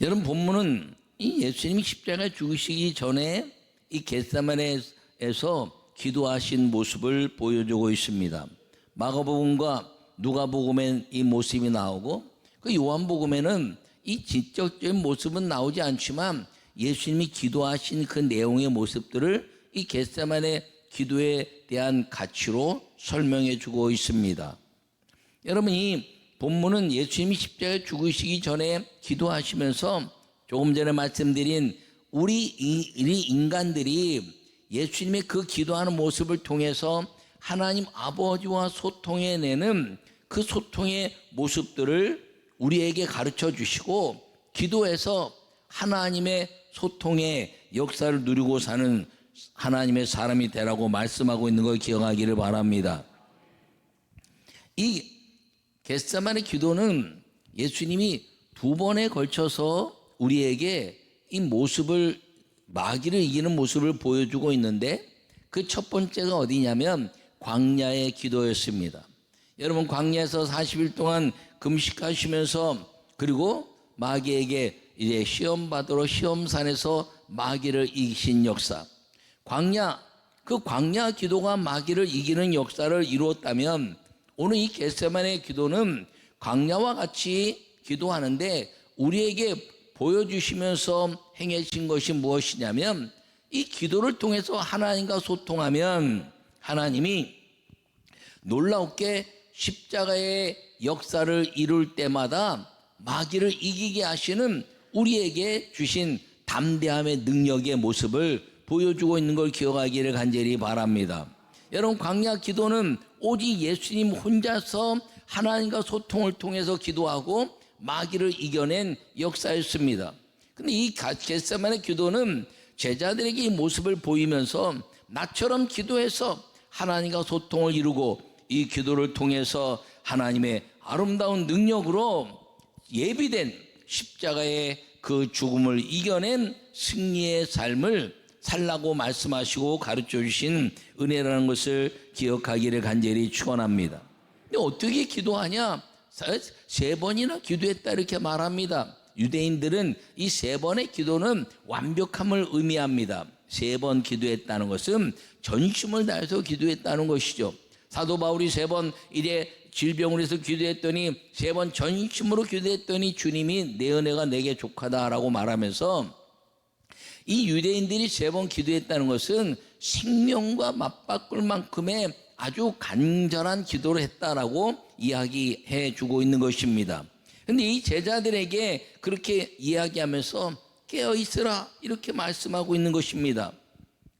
여러분, 본문은 이 예수님이 십자가에 죽으시기 전에 이 겟세마네에서 기도하신 모습을 보여주고 있습니다. 마가복음과 누가복음엔 이 모습이 나오고, 그 요한복음에는 이 지적적인 모습은 나오지 않지만 예수님이 기도하신 그 내용의 모습들을 이 겟세마네 기도에 대한 가치로 설명해 주고 있습니다. 여러분, 이 본문은 예수님이 십자가에 죽으시기 전에 기도하시면서 조금 전에 말씀드린 우리 인간들이 예수님의 그 기도하는 모습을 통해서 하나님 아버지와 소통해내는 그 소통의 모습들을 우리에게 가르쳐 주시고, 기도해서 하나님의 소통의 역사를 누리고 사는 하나님의 사람이 되라고 말씀하고 있는 걸 기억하기를 바랍니다. 이 겟세마네 기도는 예수님이 두 번에 걸쳐서 우리에게 이 모습을, 마귀를 이기는 모습을 보여주고 있는데, 그 첫 번째가 어디냐면 광야의 기도였습니다. 여러분, 광야에서 40일 동안 금식하시면서, 그리고 마귀에게 이제 시험 받으러 시험산에서 마귀를 이기신 역사, 그 광야 기도가 마귀를 이기는 역사를 이루었다면, 오늘 이 겟세마네 기도는 광야와 같이 기도하는데 우리에게 보여주시면서 행해진 것이 무엇이냐면, 이 기도를 통해서 하나님과 소통하면 하나님이 놀랍게 십자가의 역사를 이룰 때마다 마귀를 이기게 하시는 우리에게 주신 담대함의 능력의 모습을 보여주고 있는 걸 기억하기를 간절히 바랍니다. 여러분, 광야 기도는 오직 예수님 혼자서 하나님과 소통을 통해서 기도하고 마귀를 이겨낸 역사였습니다. 근데 이 겟세마네 기도는 제자들에게 이 모습을 보이면서 나처럼 기도해서 하나님과 소통을 이루고 이 기도를 통해서 하나님의 아름다운 능력으로 예비된 십자가의 그 죽음을 이겨낸 승리의 삶을 살라고 말씀하시고 가르쳐 주신 은혜라는 것을 기억하기를 간절히 축원합니다. 근데 어떻게 기도하냐? 세 번이나 기도했다 이렇게 말합니다. 유대인들은 이 세 번의 기도는 완벽함을 의미합니다. 세 번 기도했다는 것은 전심을 다해서 기도했다는 것이죠. 사도 바울이 세 번 이래 질병을 해서 기도했더니, 세 번 전심으로 기도했더니 주님이 내 은혜가 내게 족하다라고 말하면서, 이 유대인들이 세 번 기도했다는 것은 생명과 맞바꿀 만큼의 아주 간절한 기도를 했다라고 이야기해 주고 있는 것입니다. 그런데 이 제자들에게 그렇게 이야기하면서 깨어있으라 이렇게 말씀하고 있는 것입니다.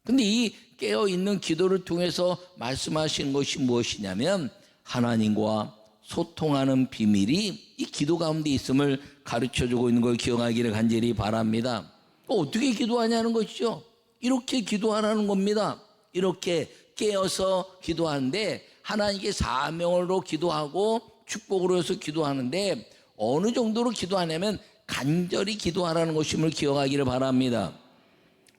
그런데 이 깨어있는 기도를 통해서 말씀하시는 것이 무엇이냐면, 하나님과 소통하는 비밀이 이 기도 가운데 있음을 가르쳐주고 있는 걸 기억하기를 간절히 바랍니다. 어떻게 기도하냐는 것이죠. 이렇게 기도하라는 겁니다. 이렇게 깨어서 기도하는데, 하나님께 사명으로 기도하고 축복으로 해서 기도하는데, 어느 정도로 기도하냐면 간절히 기도하라는 것임을 기억하기를 바랍니다.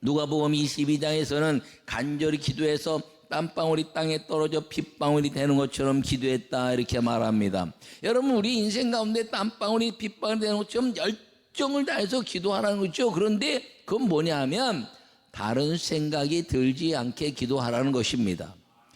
누가복음 22장에서는 간절히 기도해서 땀방울이 땅에 떨어져 핏방울이 되는 것처럼 기도했다 이렇게 말합니다. 여러분, 우리 인생 가운데 땀방울이 핏방울이 되는 것처럼 열정을 다해서 기도하라는 거죠. 그런데 그건 뭐냐 하면 다른 생각이 들지 않게 기도하라는 것입니다.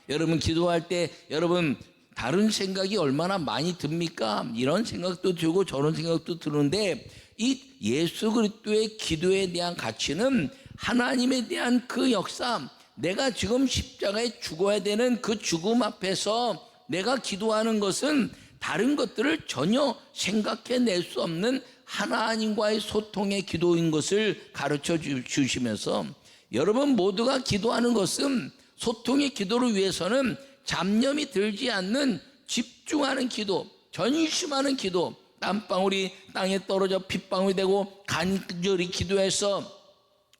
여러분, 기도할 때 여러분 다른 생각이 얼마나 많이 듭니까? 이런 생각도 들고 저런 생각도 드는데, 이 예수 그리스도의 기도에 대한 가치는 하나님에 대한 그 역사, 내가 지금 십자가에 죽어야 되는 그 죽음 앞에서 내가 기도하는 것은 다른 것들을 전혀 생각해낼 수 없는 하나님과의 소통의 기도인 것을 가르쳐 주시면서, 여러분 모두가 기도하는 것은, 소통의 기도를 위해서는 잡념이 들지 않는 집중하는 기도, 전심하는 기도, 땀방울이 땅에 떨어져 핏방울이 되고 간절히 기도해서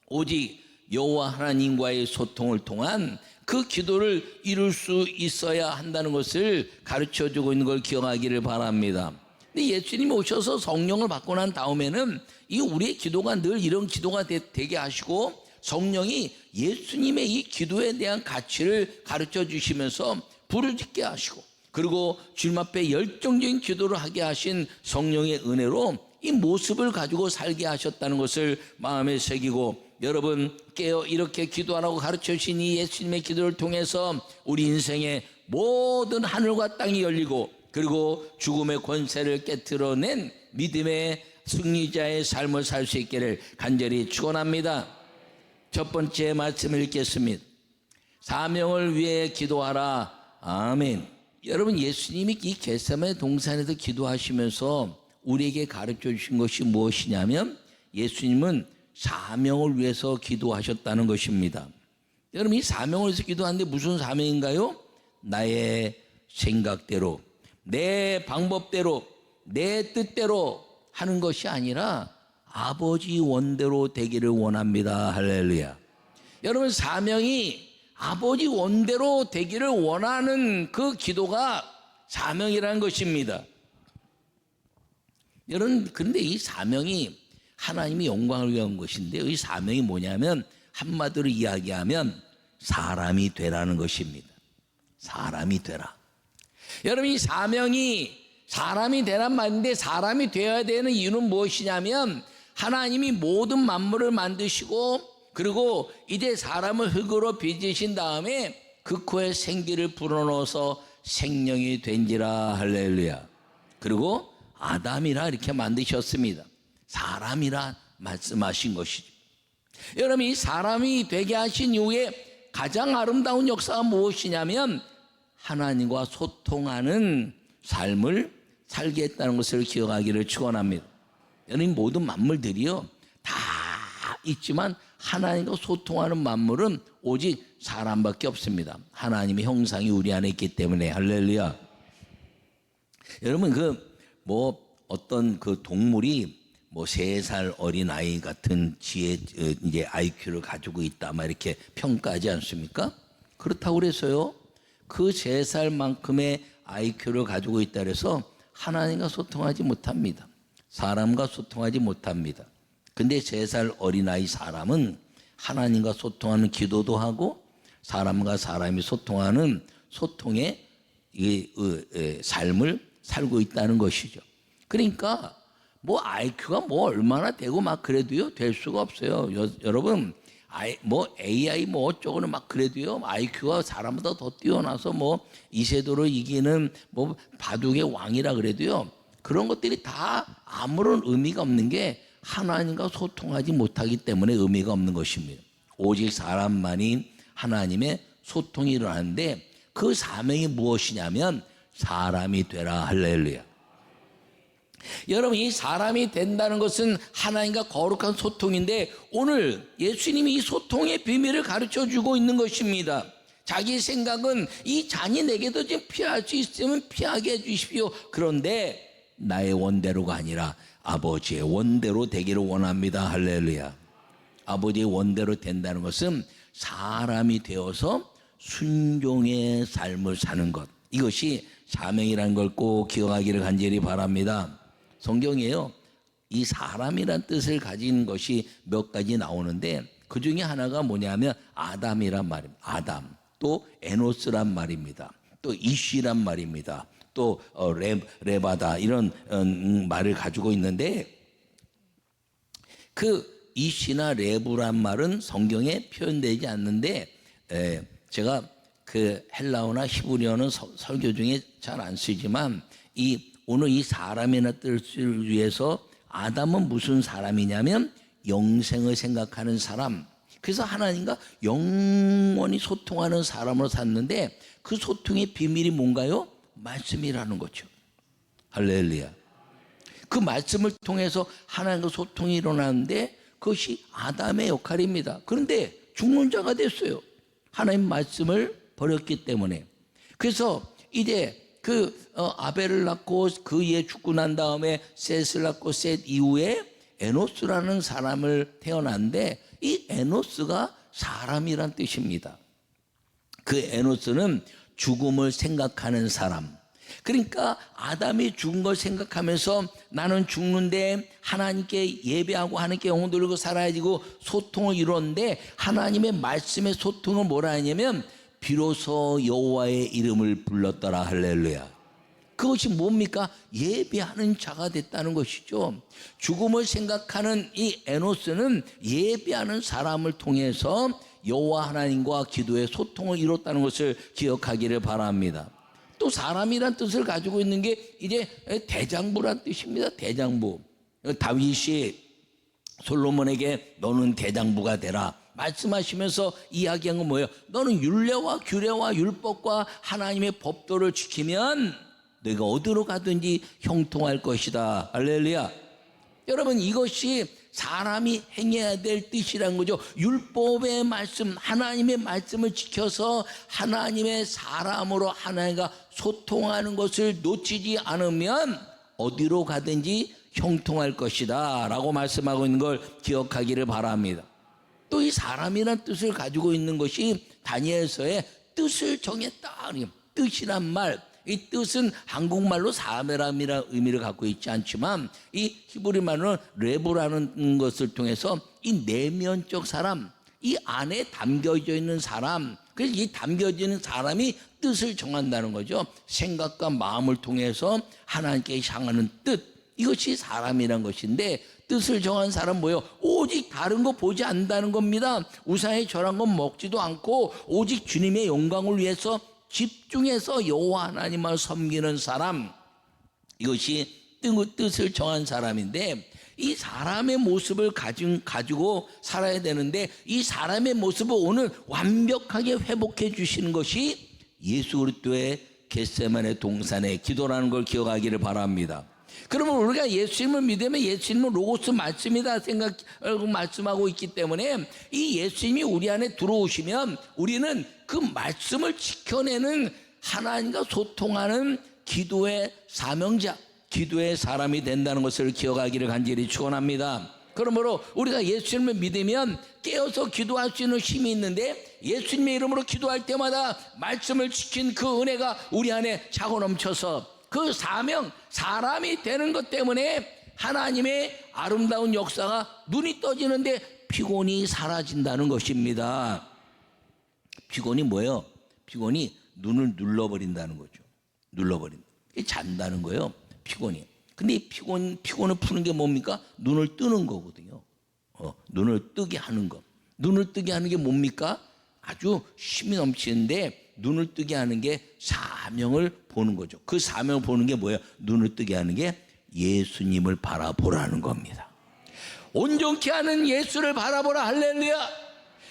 오직 여호와 하나님과의 소통을 통한 그 기도를 이룰 수 있어야 한다는 것을 가르쳐주고 있는 걸 기억하기를 바랍니다. 근데 예수님이 오셔서 성령을 받고 난 다음에는 이 우리의 기도가 늘 이런 기도가 되게 하시고, 성령이 예수님의 이 기도에 대한 가치를 가르쳐 주시면서 불을 짓게 하시고, 그리고 주님 앞에 열정적인 기도를 하게 하신 성령의 은혜로 이 모습을 가지고 살게 하셨다는 것을 마음에 새기고, 여러분 깨어 이렇게 기도하라고 가르쳐 주신 이 예수님의 기도를 통해서 우리 인생의 모든 하늘과 땅이 열리고, 그리고 죽음의 권세를 깨트려낸 믿음의 승리자의 삶을 살 수 있기를 간절히 축원합니다. 첫 번째 말씀을 읽겠습니다. 사명을 위해 기도하라. 아멘. 여러분, 예수님이 이 겟세마네 동산에서 기도하시면서 우리에게 가르쳐 주신 것이 무엇이냐면, 예수님은 사명을 위해서 기도하셨다는 것입니다. 여러분, 이 사명을 위해서 기도하는데 무슨 사명인가요? 나의 생각대로, 내 방법대로, 내 뜻대로 하는 것이 아니라 아버지 원대로 되기를 원합니다. 할렐루야. 여러분, 사명이 아버지 원대로 되기를 원하는 그 기도가 사명이라는 것입니다. 여러분, 그런데 이 사명이 하나님이 영광을 위한 것인데요, 이 사명이 뭐냐면 한마디로 이야기하면 사람이 되라는 것입니다. 사람이 되라. 여러분, 이 사명이 사람이 되란 말인데, 사람이 되어야 되는 이유는 무엇이냐면, 하나님이 모든 만물을 만드시고, 그리고 이제 사람을 흙으로 빚으신 다음에 그 코에 생기를 불어넣어서 생명이 된지라. 할렐루야. 그리고 아담이라 이렇게 만드셨습니다. 사람이라 말씀하신 것이죠. 여러분, 이 사람이 되게 하신 이후에 가장 아름다운 역사가 무엇이냐면, 하나님과 소통하는 삶을 살게 했다는 것을 기억하기를 축원합니다. 여러분, 모든 만물들이요 다 있지만 하나님과 소통하는 만물은 오직 사람밖에 없습니다. 하나님의 형상이 우리 안에 있기 때문에. 할렐루야. 여러분, 어떤 그 동물이 3살 어린 아이 같은 이제 IQ를 가지고 있다, 막 이렇게 평가하지 않습니까? 그렇다고 그래서요, 그 3살만큼의 IQ를 가지고 있다 그래서 하나님과 소통하지 못합니다. 사람과 소통하지 못합니다. 근데 3살 어린아이 사람은 하나님과 소통하는 기도도 하고, 사람과 사람이 소통하는 소통의 삶을 살고 있다는 것이죠. 그러니까 IQ가 얼마나 되고 막 그래도요 될 수가 없어요. 여러분, AI 어쩌고는 막 그래도요, IQ가 사람보다 더 뛰어나서 이세돌을 이기는 바둑의 왕이라 그래도요, 그런 것들이 다 아무런 의미가 없는 게 하나님과 소통하지 못하기 때문에 의미가 없는 것입니다. 오직 사람만이 하나님의 소통이 일어나는데, 그 사명이 무엇이냐면 사람이 되라. 할렐루야. 여러분, 이 사람이 된다는 것은 하나님과 거룩한 소통인데, 오늘 예수님이 이 소통의 비밀을 가르쳐주고 있는 것입니다. 자기 생각은 이 잔이 내게도 좀 피할 수 있으면 피하게 해주십시오. 그런데 나의 원대로가 아니라 아버지의 원대로 되기를 원합니다. 할렐루야. 아버지의 원대로 된다는 것은 사람이 되어서 순종의 삶을 사는 것, 이것이 사명이라는 걸 꼭 기억하기를 간절히 바랍니다. 성경에요, 이 사람이란 뜻을 가진 것이 몇 가지 나오는데, 그 중에 하나가 뭐냐면 아담이란 말입니다. 아담, 또 에노스란 말입니다. 또 이쉬란 말입니다. 또 레바다, 이런 말을 가지고 있는데, 그 이쉬나 레브란 말은 성경에 표현되지 않는데, 제가 그 헬라어나 히브리어는 설교 중에 잘 안 쓰지만, 오늘 이 사람이라는 뜻을 위해서 아담은 무슨 사람이냐면 영생을 생각하는 사람. 그래서 하나님과 영원히 소통하는 사람으로 샀는데, 그 소통의 비밀이 뭔가요? 말씀이라는 거죠. 할렐루야. 그 말씀을 통해서 하나님과 소통이 일어나는데, 그것이 아담의 역할입니다. 그런데 죽는 자가 됐어요. 하나님 말씀을 버렸기 때문에. 그래서 이제 아벨을 낳고 그 이에 죽고 난 다음에 셋을 낳고 셋 이후에 에노스라는 사람을 태어났는데, 이 에노스가 사람이란 뜻입니다. 그 에노스는 죽음을 생각하는 사람. 그러니까 아담이 죽은 걸 생각하면서 나는 죽는데 하나님께 예배하고 하나님께 영혼 돌리고 살아야지고 소통을 이뤘는데, 하나님의 말씀의 소통을 뭐라 하냐면 비로소 여호와의 이름을 불렀더라. 할렐루야. 그것이 뭡니까? 예배하는 자가 됐다는 것이죠. 죽음을 생각하는 이 에노스는 예배하는 사람을 통해서 여호와 하나님과 기도의 소통을 이뤘다는 것을 기억하기를 바랍니다. 또 사람이란 뜻을 가지고 있는 게 이제 대장부란 뜻입니다. 대장부. 다윗이 솔로몬에게 너는 대장부가 되라 말씀하시면서 이야기한 건 뭐예요? 너는 율례와 규례와 율법과 하나님의 법도를 지키면 너희가 어디로 가든지 형통할 것이다. 할렐루야. 여러분, 이것이 사람이 행해야 될 뜻이란 거죠. 율법의 말씀, 하나님의 말씀을 지켜서 하나님의 사람으로 하나님과 소통하는 것을 놓치지 않으면 어디로 가든지 형통할 것이다 라고 말씀하고 있는 걸 기억하기를 바랍니다. 또 이 사람이란 뜻을 가지고 있는 것이 다니엘서의 뜻을 정했다. 뜻이란 말, 이 뜻은 한국말로 사람이라는 의미를 갖고 있지 않지만 이 히브리 말로는 레브라는 것을 통해서 이 내면적 사람, 이 안에 담겨져 있는 사람, 그래서 이 담겨져 있는 사람이 뜻을 정한다는 거죠. 생각과 마음을 통해서 하나님께 향하는 뜻, 이것이 사람이란 것인데 뜻을 정한 사람 뭐예요? 오직 다른 거 보지 않는다는 겁니다. 우상에 절한 건 먹지도 않고 오직 주님의 영광을 위해서 집중해서 여호와 하나님을 섬기는 사람, 이것이 뜻을 정한 사람인데 이 사람의 모습을 가지고 살아야 되는데 이 사람의 모습을 오늘 완벽하게 회복해 주시는 것이 예수 그리스도의 겟세마네 동산의 기도라는 걸 기억하기를 바랍니다. 그러면 우리가 예수님을 믿으면 예수님은 로고스 말씀이다 말씀하고 있기 때문에 이 예수님이 우리 안에 들어오시면 우리는 그 말씀을 지켜내는 하나님과 소통하는 기도의 사명자, 기도의 사람이 된다는 것을 기억하기를 간절히 축원합니다. 그러므로 우리가 예수님을 믿으면 깨어서 기도할 수 있는 힘이 있는데 예수님의 이름으로 기도할 때마다 말씀을 지킨 그 은혜가 우리 안에 차고 넘쳐서 그 사명, 사람이 되는 것 때문에 하나님의 아름다운 역사가 눈이 떠지는데 피곤이 사라진다는 것입니다. 피곤이 뭐예요? 피곤이 눈을 눌러버린다는 거죠. 눌러버린다. 잔다는 거예요. 피곤이. 근데 이 피곤을 푸는 게 뭡니까? 눈을 뜨는 거거든요. 눈을 뜨게 하는 것. 눈을 뜨게 하는 게 뭡니까? 아주 힘이 넘치는데 눈을 뜨게 하는 게 사명을 보는 거죠. 그 사명을 보는 게 뭐예요? 눈을 뜨게 하는 게 예수님을 바라보라는 겁니다. 온전케 하는 예수를 바라보라. 할렐루야.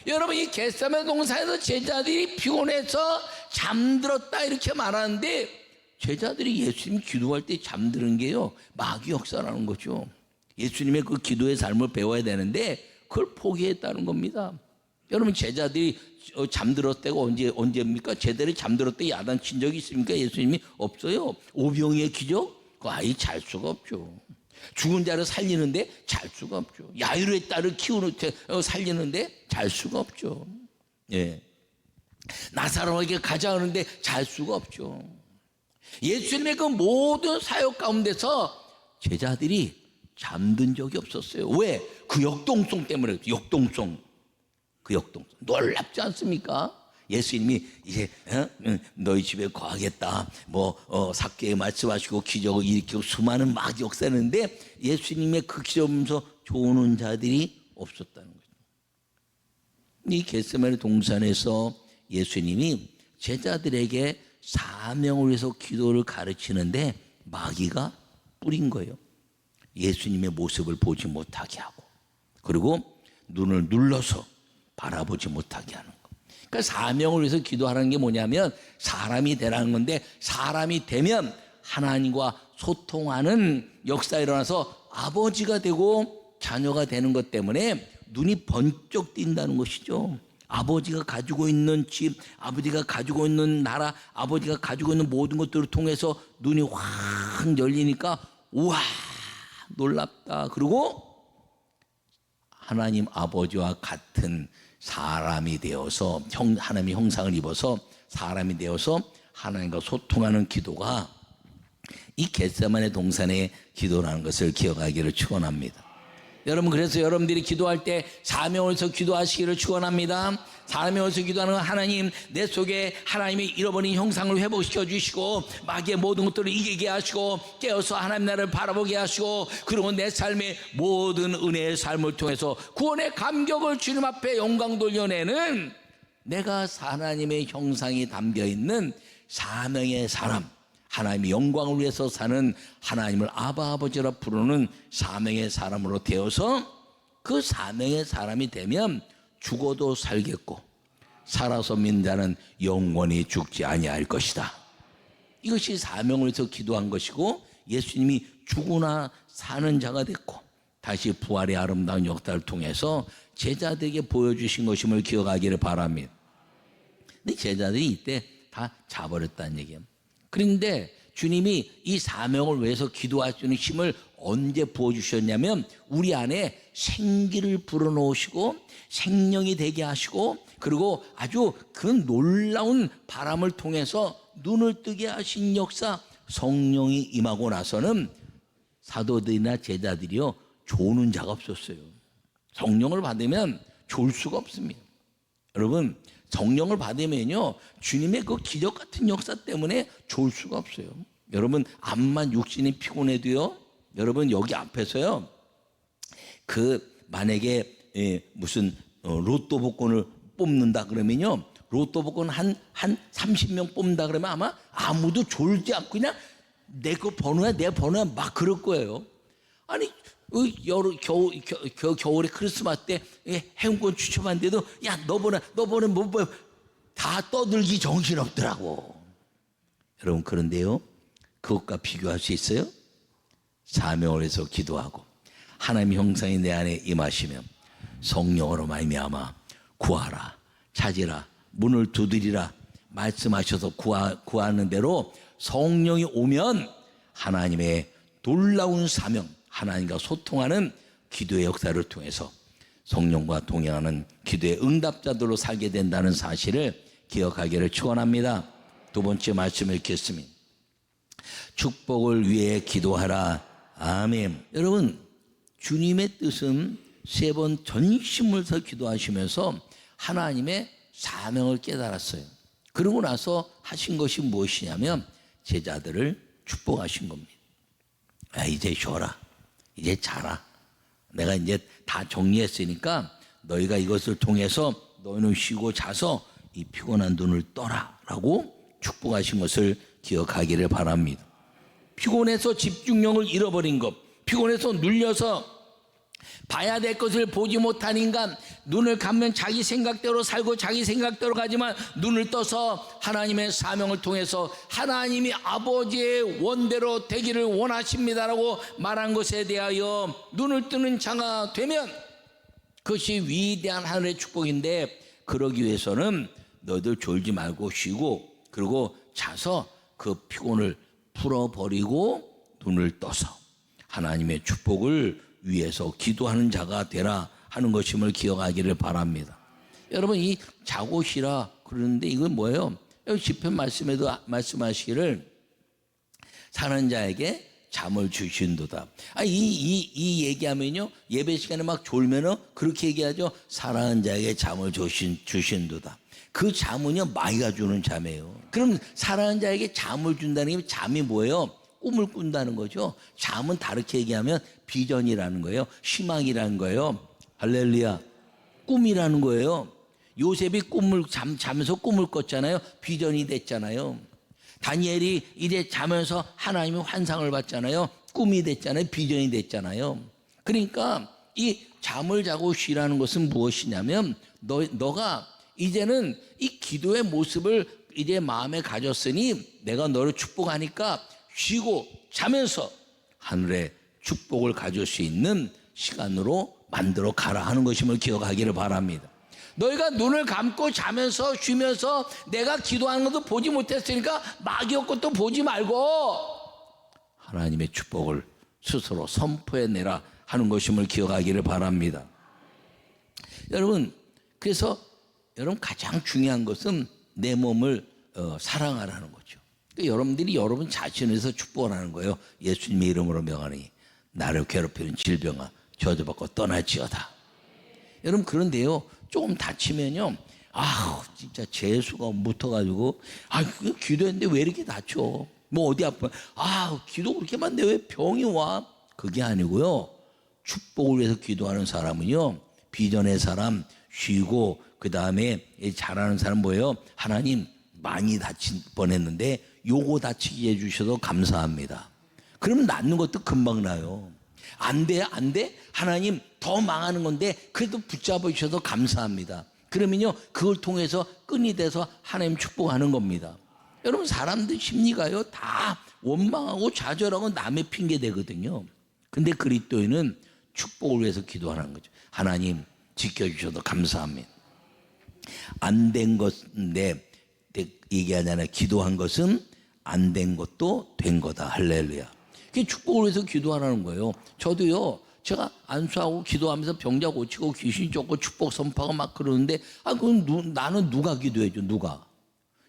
여러분, 이 겟세마네 동산에서 제자들이 피곤해서 잠들었다 이렇게 말하는데 제자들이 예수님 기도할 때 잠드는 게요, 마귀 역사라는 거죠. 예수님의 그 기도의 삶을 배워야 되는데 그걸 포기했다는 겁니다. 여러분, 제자들이 잠들었을 때가 언제입니까? 제자들이 잠들었을 때 야단 친 적이 있습니까? 예수님이 없어요. 오병이의 기적? 그 아이 잘 수가 없죠. 죽은 자를 살리는데 잘 수가 없죠. 야이로의 딸을 살리는데 잘 수가 없죠. 예. 나사로에게 가자 하는데 잘 수가 없죠. 예수님의 그 모든 사역 가운데서 제자들이 잠든 적이 없었어요. 왜? 그 역동성 때문에. 그 역동성 놀랍지 않습니까? 예수님이 이제 너희 집에 거하겠다 삭개에 말씀하시고 기적을 일으키고 수많은 마귀 역사했는데 예수님의 그 기적을 보면서 조는 자들이 없었다는 거죠. 이 겟세마네 동산에서 예수님이 제자들에게 사명을 위해서 기도를 가르치는데 마귀가 뿌린 거예요. 예수님의 모습을 보지 못하게 하고, 그리고 눈을 눌러서 바라보지 못하게 하는 거. 그러니까 사명을 위해서 기도하는 게 뭐냐면 사람이 되라는 건데, 사람이 되면 하나님과 소통하는 역사가 일어나서 아버지가 되고 자녀가 되는 것 때문에 눈이 번쩍 띈다는 것이죠. 아버지가 가지고 있는 집, 아버지가 가지고 있는 나라, 아버지가 가지고 있는 모든 것들을 통해서 눈이 확 열리니까 우와 놀랍다. 그리고 하나님 아버지와 같은 사람이 되어서 하나님의 형상을 입어서 사람이 되어서 하나님과 소통하는 기도가 이 겟세마네 동산의 기도라는 것을 기억하기를 축원합니다. 여러분, 그래서 여러분들이 기도할 때 사명을서 기도하시기를 축원합니다. 사명을서 기도하는 건 하나님, 내 속에 하나님의 잃어버린 형상을 회복시켜 주시고 마귀의 모든 것들을 이기게 하시고 깨어서 하나님 나라를 바라보게 하시고, 그리고 내 삶의 모든 은혜의 삶을 통해서 구원의 감격을 주님 앞에 영광 돌려내는, 내가 하나님의 형상이 담겨있는 사명의 사람, 하나님의 영광을 위해서 사는, 하나님을 아바 아버지라 부르는 사명의 사람으로 되어서, 그 사명의 사람이 되면 죽어도 살겠고 살아서 믿는 자는 영원히 죽지 아니할 것이다. 이것이 사명을 위해서 기도한 것이고, 예수님이 죽으나 사는 자가 됐고 다시 부활의 아름다운 역사를 통해서 제자들에게 보여주신 것임을 기억하기를 바랍니다. 근데 제자들이 이때 다 자버렸다는 얘기예요. 그런데 주님이 이 사명을 위해서 기도할 수 있는 힘을 언제 부어주셨냐면, 우리 안에 생기를 불어넣으시고 생명이 되게 하시고, 그리고 아주 그 놀라운 바람을 통해서 눈을 뜨게 하신 역사, 성령이 임하고 나서는 사도들이나 제자들이요 조는 자가 없었어요. 성령을 받으면 졸 수가 없습니다. 여러분, 성령을 받으면요 주님의 그 기적 같은 역사 때문에 졸 수가 없어요. 여러분, 암만 육신이 피곤해도요, 여러분 여기 앞에서요 만약에 무슨 로또 복권을 뽑는다 그러면요, 로또 복권 한 30명 뽑는다 그러면 아마 아무도 졸지 않고 그냥 내 번호야 막 그럴 거예요. 아니 겨울에 크리스마스 때 행운권 추첨한데도 야 너보내 뭐 다 떠들기 정신없더라고. 여러분, 그런데요 그것과 비교할 수 있어요? 사명을 해서 기도하고 하나님의 형상이 내 안에 임하시면 성령으로 말미암아 구하라, 찾으라, 문을 두드리라 말씀하셔서 구하는 대로 성령이 오면 하나님의 놀라운 사명, 하나님과 소통하는 기도의 역사를 통해서 성령과 동행하는 기도의 응답자들로 살게 된다는 사실을 기억하기를 축원합니다. 두 번째 말씀을 읽겠습니다. 축복을 위해 기도하라. 아멘. 여러분, 주님의 뜻은 세 번 전심을 서 기도하시면서 하나님의 사명을 깨달았어요. 그러고 나서 하신 것이 무엇이냐면 제자들을 축복하신 겁니다. 이제 쉬어라, 이제 자라, 내가 이제 다 정리했으니까 너희가 이것을 통해서 너희는 쉬고 자서 이 피곤한 눈을 떠라 라고 축복하신 것을 기억하기를 바랍니다. 피곤해서 집중력을 잃어버린 것, 피곤해서 눌려서 봐야 될 것을 보지 못한 인간, 눈을 감면 자기 생각대로 살고 자기 생각대로 가지만 눈을 떠서 하나님의 사명을 통해서 하나님이 아버지의 원대로 되기를 원하십니다라고 말한 것에 대하여 눈을 뜨는 자가 되면 그것이 위대한 하늘의 축복인데, 그러기 위해서는 너희들 졸지 말고 쉬고 그리고 자서 그 피곤을 풀어버리고 눈을 떠서 하나님의 축복을 위해서 기도하는 자가 되라 하는 것임을 기억하기를 바랍니다. 여러분, 이 자고 쉬라 그러는데 이건 뭐예요? 여기 시편 말씀에도 말씀하시기를 사는 자에게 잠을 주신도다. 이 얘기하면요 예배 시간에 막 졸면은 그렇게 얘기하죠. 사랑하는 자에게 잠을 주신도다. 그 잠은요 마귀가 주는 잠이에요. 그럼 사랑하는 자에게 잠을 준다는 게, 잠이 뭐예요? 꿈을 꾼다는 거죠. 잠은 다르게 얘기하면 비전이라는 거예요. 희망이라는 거예요. 할렐루야. 꿈이라는 거예요. 요셉이 자면서 꿈을 꿨잖아요. 비전이 됐잖아요. 다니엘이 이제 자면서 하나님의 환상을 봤잖아요. 꿈이 됐잖아요. 비전이 됐잖아요. 그러니까 이 잠을 자고 쉬라는 것은 무엇이냐면 너가 이제는 이 기도의 모습을 이제 마음에 가졌으니 내가 너를 축복하니까 쉬고 자면서 하늘의 축복을 가질 수 있는 시간으로 만들어 가라 하는 것임을 기억하기를 바랍니다. 너희가 눈을 감고 자면서 쉬면서 내가 기도하는 것도 보지 못했으니까 마귀의 것도 보지 말고 하나님의 축복을 스스로 선포해내라 하는 것임을 기억하기를 바랍니다. 여러분, 그래서 여러분 가장 중요한 것은 내 몸을 사랑하라는 거죠. 그러니까 여러분들이 여러분 자신에서 축복을 하는 거예요. 예수님의 이름으로 명하니 나를 괴롭히는 질병아 저주받고 떠날지어다. 여러분 그런데요 조금 다치면요 진짜 재수가 묻어가지고 기도했는데 왜 이렇게 다쳐? 뭐 어디 아파? 기도 그렇게 많은데 왜 병이 와? 그게 아니고요. 축복을 위해서 기도하는 사람은요 비전의 사람 쉬고 그 다음에 잘하는 사람 뭐예요? 하나님 많이 다칠 뻔했는데 요거 다치게 해주셔서 감사합니다. 그러면 낫는 것도 금방 나요. 안 돼. 하나님 더 망하는 건데 그래도 붙잡아 주셔서 감사합니다. 그러면요 그걸 통해서 끈이 돼서 하나님 축복하는 겁니다. 여러분 사람들 심리가요 다 원망하고 좌절하고 남의 핑계 대거든요. 근데 그리스도인은 축복을 위해서 기도하는 거죠. 하나님 지켜주셔서 감사합니다. 안 된 것인데 얘기하잖아요. 기도한 것은 안 된 것도 된 거다. 할렐루야. 그게 축복을 위해서 기도하라는 거예요. 저도요 제가 안수하고 기도하면서 병자 고치고 귀신 쫓고 축복 선포하고 막 그러는데 그럼 나는 누가 기도해줘? 누가?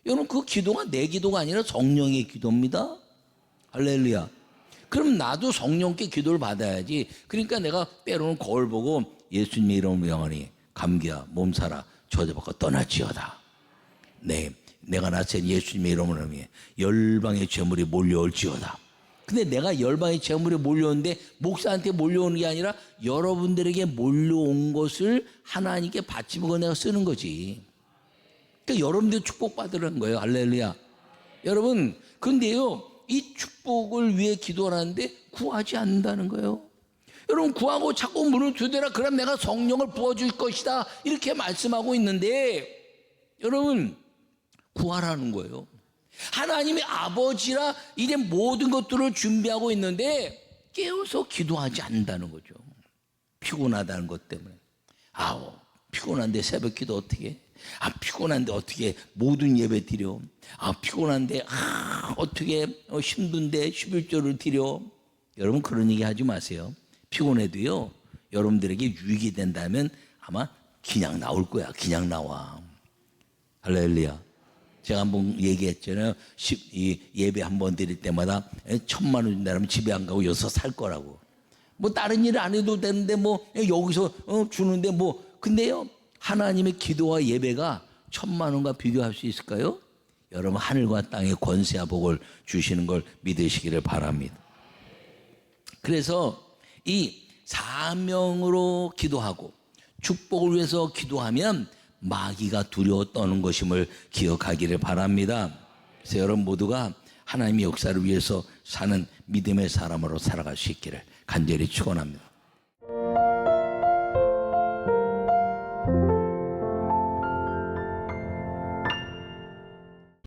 여러분 그 기도가 내 기도가 아니라 성령의 기도입니다. 할렐루야. 그럼 나도 성령께 기도를 받아야지. 그러니까 내가 때로는 거울 보고 예수님의 이름으로 영원히 감기야 몸살아 저주받고 떠날지어다. 네, 내가 나선 예수님의 이름으로 열방의 재물이 몰려올지어다. 근데 내가 열방의 재물이 몰려오는데 목사한테 몰려오는 게 아니라 여러분들에게 몰려온 것을 하나님께 바치고 내가 쓰는 거지. 그러니까 여러분들 축복받으라는 거예요. 할렐루야. 여러분 근데요 이 축복을 위해 기도하는데 구하지 않는다는 거예요. 여러분 구하고 자꾸 문을 두드려 그럼 내가 성령을 부어줄 것이다 이렇게 말씀하고 있는데 여러분 구하라는 거예요. 하나님의 아버지라 이제 모든 것들을 준비하고 있는데 깨어서 기도하지 않는다는 거죠. 피곤하다는 것 때문에. 피곤한데 새벽 기도 어떻게 해? 피곤한데 어떻게 모든 예배 드려? 피곤한데 어떻게 힘든데 11조를 드려? 여러분 그런 얘기 하지 마세요. 피곤해도요 여러분들에게 유익이 된다면 아마 그냥 나올 거야. 그냥 나와. 할렐루야. 제가 한번 얘기했잖아요. 이 예배 한번 드릴 때마다 1,000만 원 준다면 집에 안 가고 여기서 살 거라고. 뭐 다른 일 안 해도 되는데 뭐 여기서 주는데 뭐 근데요 하나님의 기도와 예배가 1,000만 원과 비교할 수 있을까요? 여러분 하늘과 땅의 권세와 복을 주시는 걸 믿으시기를 바랍니다. 그래서 이 사명으로 기도하고 축복을 위해서 기도하면 마귀가 두려워 떠는 것임을 기억하기를 바랍니다. 그래서 여러분 모두가 하나님의 역사를 위해서 사는 믿음의 사람으로 살아갈 수 있기를 간절히 축원합니다.